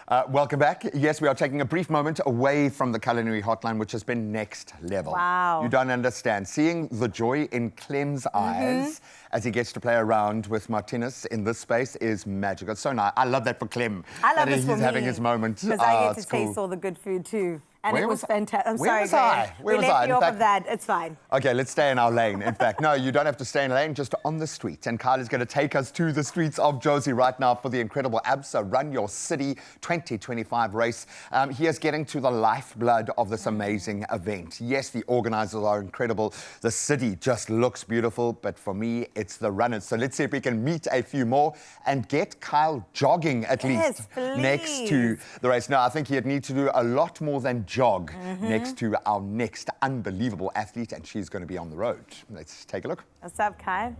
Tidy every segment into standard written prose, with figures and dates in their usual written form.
Welcome back. Yes, we are taking a brief moment away from the culinary hotline, which has been next level. Wow. You don't understand. Seeing the joy in Clem's eyes as he gets to play around with Martinez in this space is magical. It's so nice. I love that for Clem. I love that this for he's me. having his moment. Because I get to it's taste cool. all the good food too. And Where it was fantastic. I'm where sorry, was I? Graham. Where we was left I? you In off fact- of that. It's fine. Okay, let's stay in our lane. In fact, no, you don't have to stay in a lane, just on the street. And Kyle is going to take us to the streets of Jozi right now for the incredible Absa Run Your City 2025 race. He is getting to the lifeblood of this amazing event. Yes, the organizers are incredible. The city just looks beautiful, but for me, it's the runners. So let's see if we can meet a few more and get Kyle jogging at least next to the race. No, I think he'd need to do a lot more than jog next to our next unbelievable athlete, and she's going to be on the road. Let's take a look. What's up, Kai?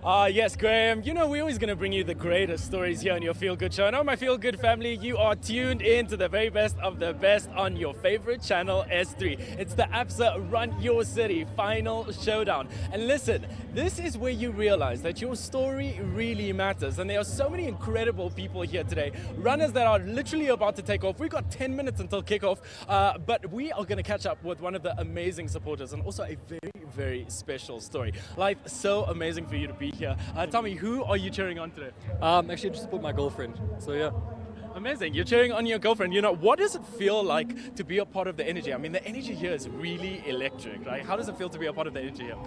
Yes, Graham. You know, we're always going to bring you the greatest stories here on your Feel Good Show. And my Feel Good family, you are tuned in to the very best of the best on your favorite channel, S3. It's the Absa Run Your City final showdown. And listen, this is where you realize that your story really matters. And there are so many incredible people here today. Runners that are literally about to take off. We've got 10 minutes until kickoff, but we are going to catch up with one of the amazing supporters and also a very special story. Life, so amazing for you to be here. Tell me, who are you cheering on today? Actually, just support my girlfriend. So yeah. Amazing. You're cheering on your girlfriend. You know, what does it feel like to be a part of the energy? I mean, the energy here is really electric, right? How does it feel to be a part of the energy here?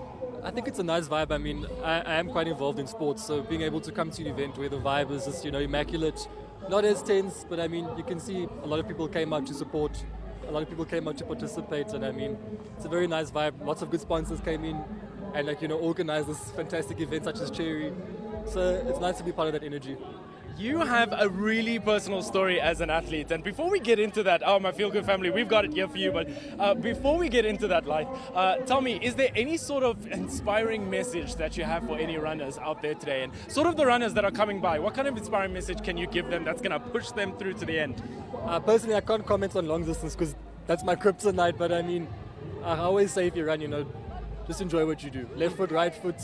I think it's a nice vibe. I mean, I am quite involved in sports, so being able to come to an event where the vibe is just, immaculate, not as tense, but I mean, you can see a lot of people came out to support, a lot of people came out to participate, and I mean, it's a very nice vibe. Lots of good sponsors came in and organized this fantastic event such as Cherry. So it's nice to be part of that energy. You have a really personal story as an athlete, and before we get into that, my Feel Good family, we've got it here for you, but before we get into that, Life, tell me, is there any sort of inspiring message that you have for any runners out there today, and sort of the runners that are coming by? What kind of inspiring message can you give them that's going to push them through to the end? Personally, I can't comment on long distance because that's my kryptonite, but I mean, I always say if you run, just enjoy what you do. Left foot, right foot.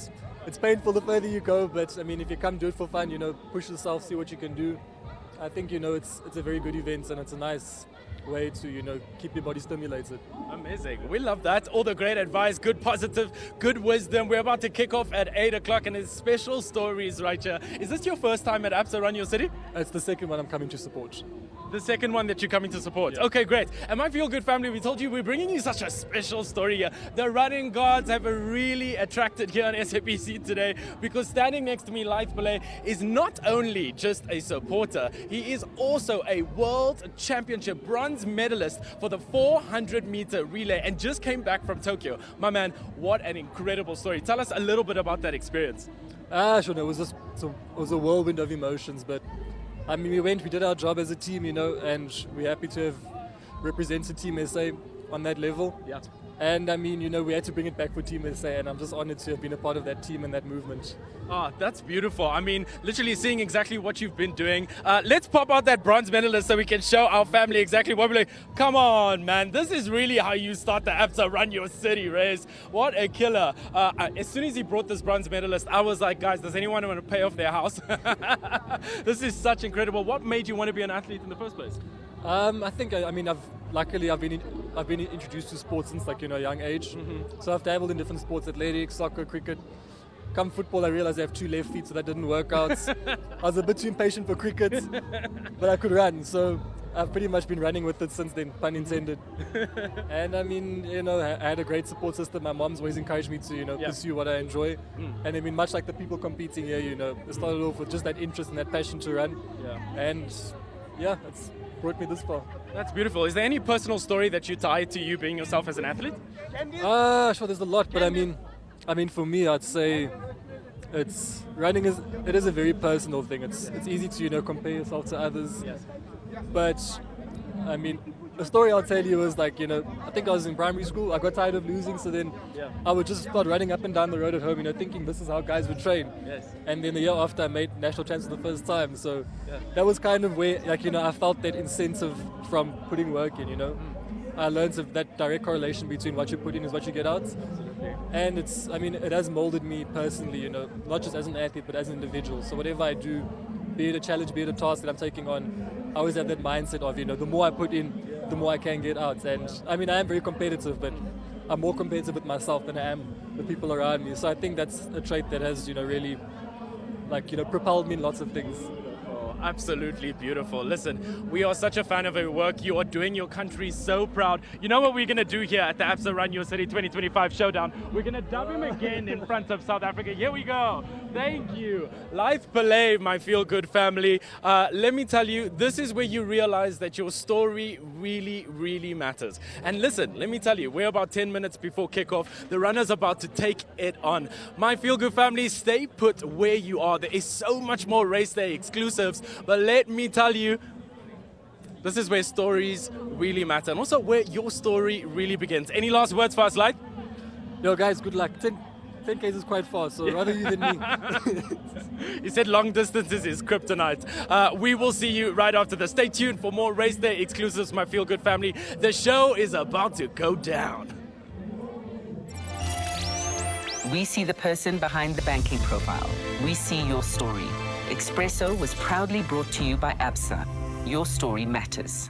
It's painful the further you go, but I mean, if you come do it for fun, push yourself, see what you can do. I think, it's a very good event and it's a nice way to, keep your body stimulated. Amazing. We love that. All the great advice, good positive, good wisdom. We're about to kick off at 8 o'clock and there's special stories right here. Is this your first time at Absa Run Your City? It's the second one I'm coming to support. The second one that you're coming to support. Yeah. Okay, great. And my Feel Good family, we told you we're bringing you such a special story here. The running gods have really attracted here on SABC today because standing next to me, Life Belay, is not only just a supporter, he is also a world championship bronze medalist for the 400-meter relay and just came back from Tokyo. My man, what an incredible story. Tell us a little bit about that experience. Sure. It was a whirlwind of emotions, but I mean, we did our job as a team, and we're happy to have represented Team SA on that level. Yeah. And I mean, we had to bring it back for Team SA, and I'm just honored to have been a part of that team and that movement. Oh, that's beautiful. I mean, literally seeing exactly what you've been doing. Let's pop out that bronze medalist so we can show our family exactly what we're doing. Come on, man. This is really how you start the Absa Run Your City race. What a killer. As soon as he brought this bronze medalist, I was like, guys, does anyone want to pay off their house? This is such incredible. What made you want to be an athlete in the first place? I think, I've been introduced to sports since a young age. So I've dabbled in different sports, athletics, soccer, cricket. Come football, I realized I have 2 left feet, so that didn't work out. I was a bit too impatient for cricket, but I could run. So I've pretty much been running with it since then, pun intended. And I mean, I had a great support system. My mom's always encouraged me to, pursue what I enjoy. And I mean, much like the people competing here, it started off with just that interest and that passion to run. Yeah. And yeah, it's brought me this far. That's beautiful. Is there any personal story that you tie to you being yourself as an athlete? Sure, there's a lot, but I mean, for me, I'd say running is a very personal thing. It's easy to compare yourself to others. Yes. But I mean, the story I'll tell you is I think I was in primary school. I got tired of losing, so then I would just start running up and down the road at home, thinking this is how guys would train. Yes. And then the year after, I made national champs for the first time. So that was kind of where I felt that incentive from putting work in. I learned that direct correlation between what you put in is what you get out. Absolutely. And it has molded me personally, not just as an athlete, but as an individual. So whatever I do, be it a challenge, be it a task that I'm taking on, I always have that mindset of, the more I put in, the more I can get out. And I mean, I am very competitive, but I'm more competitive with myself than I am with people around me. So I think that's a trait that has, really, propelled me in lots of things. Absolutely beautiful. Listen, we are such a fan of your work. You are doing your country so proud. You know what we're going to do here at the Absa Run Your City 2025 Showdown? We're going to dub him again in front of South Africa. Here we go. Thank you. Life Belay, my feel-good family. Let me tell you, this is where you realize that your story really, really matters. And listen, let me tell you, we're about 10 minutes before kickoff. The runner's about to take it on. My feel-good family, stay put where you are. There is so much more race day exclusives. But let me tell you, this is where stories really matter and also where your story really begins. Any last words for us, Light? Yo, guys, good luck. 10K is quite far, so rather you than me. You said long distances is kryptonite. We will see you right after this. Stay tuned for more race day exclusives, my feel good family. The show is about to go down. We see the person behind the banking profile. We see your story. Expresso was proudly brought to you by Absa. Your story matters.